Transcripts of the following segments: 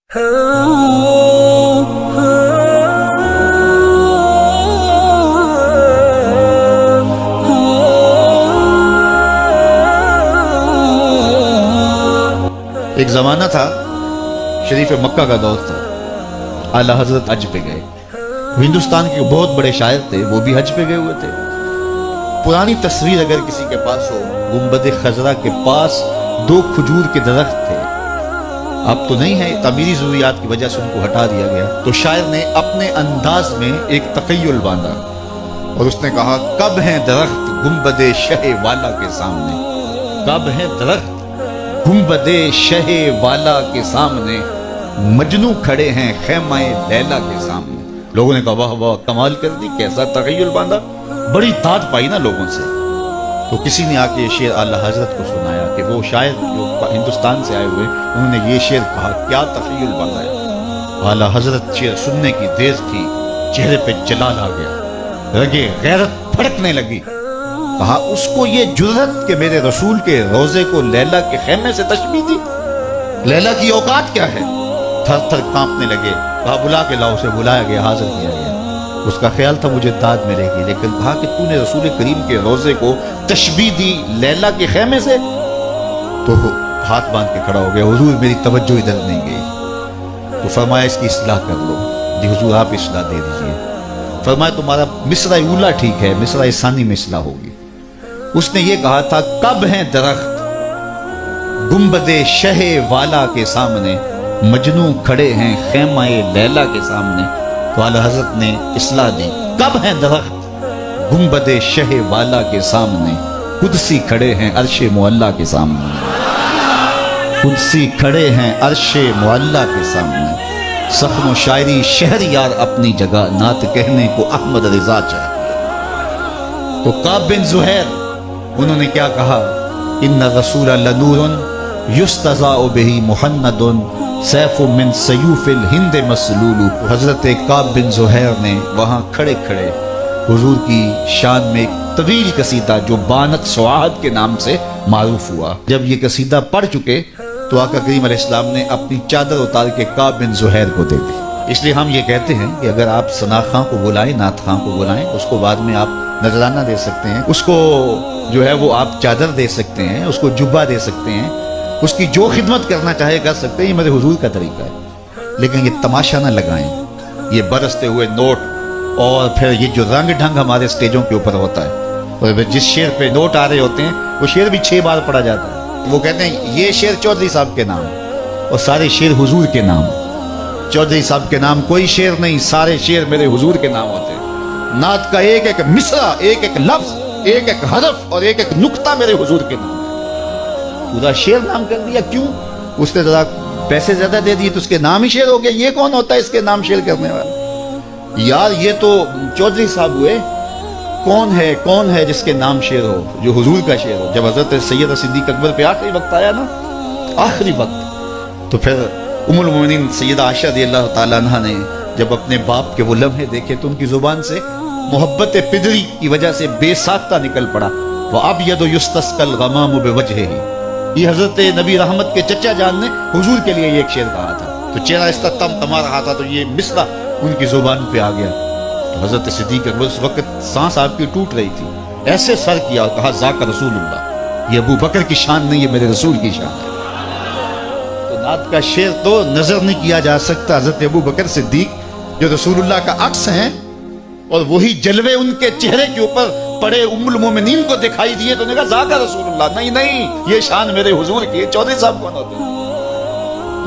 ایک زمانہ تھا، شریف مکہ کا دور تھا، اعلیٰ حضرت حج پہ گئے۔ ہندوستان کے بہت بڑے شاعر تھے، وہ بھی حج پہ گئے ہوئے تھے۔ پرانی تصویر اگر کسی کے پاس ہو، گنبد خضرا کے پاس 2 کھجور کے درخت تھے، اب تو نہیں ہے، تعمیری ضروریات کی وجہ سے ان کو ہٹا دیا گیا۔ تو شاعر نے اپنے انداز میں ایک تخیل باندھا اور اس نے کہا، کب ہیں درخت گنبد شہ والا کے سامنے، کب ہیں درخت گنبد شہ والا کے سامنے، مجنوں کھڑے ہیں خیمہ لیلا کے سامنے۔ لوگوں نے کہا، واہ واہ، کمال کر دی، کیسا تخیل باندھا، بڑی داد پائی نا لوگوں سے۔ تو کسی نے آ کے یہ شعر اعلیٰ حضرت کو سنایا کہ وہ شاعر جو ہندوستان سے آئے ہوئے، انہوں نے یہ شعر کہا، کیا تخیل باندھا ہے۔ اعلیٰ حضرت شعر سننے کی دیر تھی، چہرے پہ جلال آ گیا، رگے غیرت پھڑکنے لگی۔ کہا، اس کو یہ جرأت کہ میرے رسول کے روزے کو لیلا کے خیمے سے تشبیہ دی، لیلا کی اوقات کیا ہے؟ تھر تھر کانپنے لگے۔ کہا، بلا کے لاؤ، اسے بلایا گیا، حاضر کیا گیا۔ اس کا خیال تھا مجھے داد ملے گی، لیکن کہا کہ تو نے رسول کریم کے روزے کو تشبیہ دی لیلا کے خیمے سے؟ تو ہاتھ باندھ کے کھڑا ہو گیا، حضور میری توجہ ادھر نہیں گئی۔ تو فرمایا، اس کی اصلاح کر لو۔ جی حضور، آپ اصلاح دے دیجئے۔ فرمایا، تمہارا مصرع اولا ٹھیک ہے، مصرع ثانی میں اصلاح ہوگی۔ اس نے یہ کہا تھا، کب ہیں درخت گنبد شہ والا کے سامنے، مجنوں کھڑے ہیں خیمہ لیلا کے سامنے۔ تو اعلیٰ حضرت نے اصلاح دی، کب ہیں درخت گنبد شہ والا کے سامنے، قدسی کھڑے ہیں عرش معلیٰ کے سامنے، قدسی کھڑے ہیں عرش معلیٰ کے سامنے۔ سخن و شاعری شہر یار اپنی جگہ، نعت کہنے کو احمد رضا چاہیے۔ تو کعب بن زہیر، انہوں نے کیا کہا، ان رسول لنور یستضاء بہ محند سیف من سیوف الہند مسلول۔ حضرت کعب بن زہیر نے وہاں کھڑے کھڑے حضور کی شان میں ایک طویل قصیدہ جو بانت سعاد کے نام سے معروف ہوا۔ جب یہ قصیدہ پڑھ چکے تو آقا کریم علیہ السلام نے اپنی چادر اتار کے کعب بن زہیر کو دے دی۔ اس لیے ہم یہ کہتے ہیں کہ اگر آپ ثنا خاں کو بلائیں، نعت خاں کو بلائیں، اس کو بعد میں آپ نذرانہ دے سکتے ہیں، اس کو جو ہے وہ آپ چادر دے سکتے ہیں، اس کو جبہ دے سکتے ہیں، اس کی جو خدمت کرنا چاہے کر سکتے ہیں۔ یہ میرے حضور کا طریقہ ہے۔ لیکن یہ تماشا نہ لگائیں، یہ برستے ہوئے نوٹ اور پھر یہ جو رنگ ڈھنگ ہمارے سٹیجوں کے اوپر ہوتا ہے، اور جس شعر پہ نوٹ آ رہے ہوتے ہیں وہ شعر بھی 6 بار پڑھا جاتا ہے۔ وہ کہتے ہیں یہ شعر چودھری صاحب کے نام، اور سارے شعر حضور کے نام۔ چودھری صاحب کے نام کوئی شعر نہیں، سارے شعر میرے حضور کے نام ہوتے ہیں۔ نعت کا ایک ایک مصرع، ایک ایک لفظ، ایک ایک حرف اور ایک ایک نقطہ میرے حضور کے نام ہے۔ پورا شعر نام کر دیا، کیوں؟ اس نے ذرا پیسے زیادہ دے دیے تو اس کے نام ہی شعر ہو گیا۔ یہ کون ہوتا ہے اس کے نام شعر کرنے والا؟ یار یہ تو چودھری صاحب ہوئے، کون ہے جس کے نام شعر ہو، جو حضور کا شعر ہو۔ جب حضرت سید صدیق اکبر پہ آخری وقت آیا نا، آخری وقت، تو پھر ام المومنین سیدہ عائشہ رضی اللہ تعالیٰ عنہ نے جب اپنے باپ کے وہ لمحے دیکھے تو ان کی زبان سے محبت پدری کی وجہ سے بے ساختہ نکل پڑا، وَأَبْيَضُ يُسْتَسْقَى الْغَمَامُ بِوَجْهِهِ۔ یہ حضرت نبی رحمت کے چچا جان نے حضور کے لیے یہ ایک شعر کہا تھا، تو چہرہ اس کا تما رہا تھا، تو یہ مصرع ان کی زبان پہ آ گیا۔ تو حضرت صدیق اکبر اس وقت سانس آپ کی ٹوٹ رہی تھی، ایسے سر کیا اور کہا، ذاک رسول اللہ، یہ ابو بکر کی شان نہیں، یہ میرے رسول کی شان ہے۔ تو نعت کا شعر تو نظر نہیں کیا جا سکتا حضرت ابو بکر صدیق جو رسول اللہ کا عکس ہیں، اور وہی جلوے ان کے چہرے کے اوپر پڑے ام المومنین کو دکھائی دیے تو نے کہا، ذاک رسول اللہ، نہیں، یہ شان میرے حضور کی ہے۔ چودھری صاحب کون ہوتے ہیں؟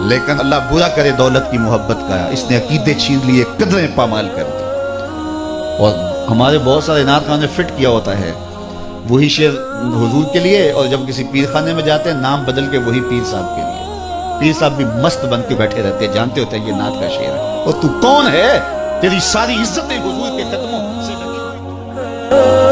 لیکن اللہ برا کرے دولت کی محبت کا، اس نے عقیدے چھین لیے، قدریں پامال کر دی۔ اور ہمارے بہت سارے نعت خانے فٹ کیا ہوتا ہے وہی شعر حضور کے لیے، اور جب کسی پیر خانے میں جاتے ہیں نام بدل کے وہی پیر صاحب کے لیے۔ پیر صاحب بھی مست بن کے بیٹھے رہتے ہیں، جانتے ہوتے ہیں یہ نعت کا شعر ہے، اور تو کون ہے؟ تیری ساری عزتیں حضور کے قدموں سے لگی ہوئی۔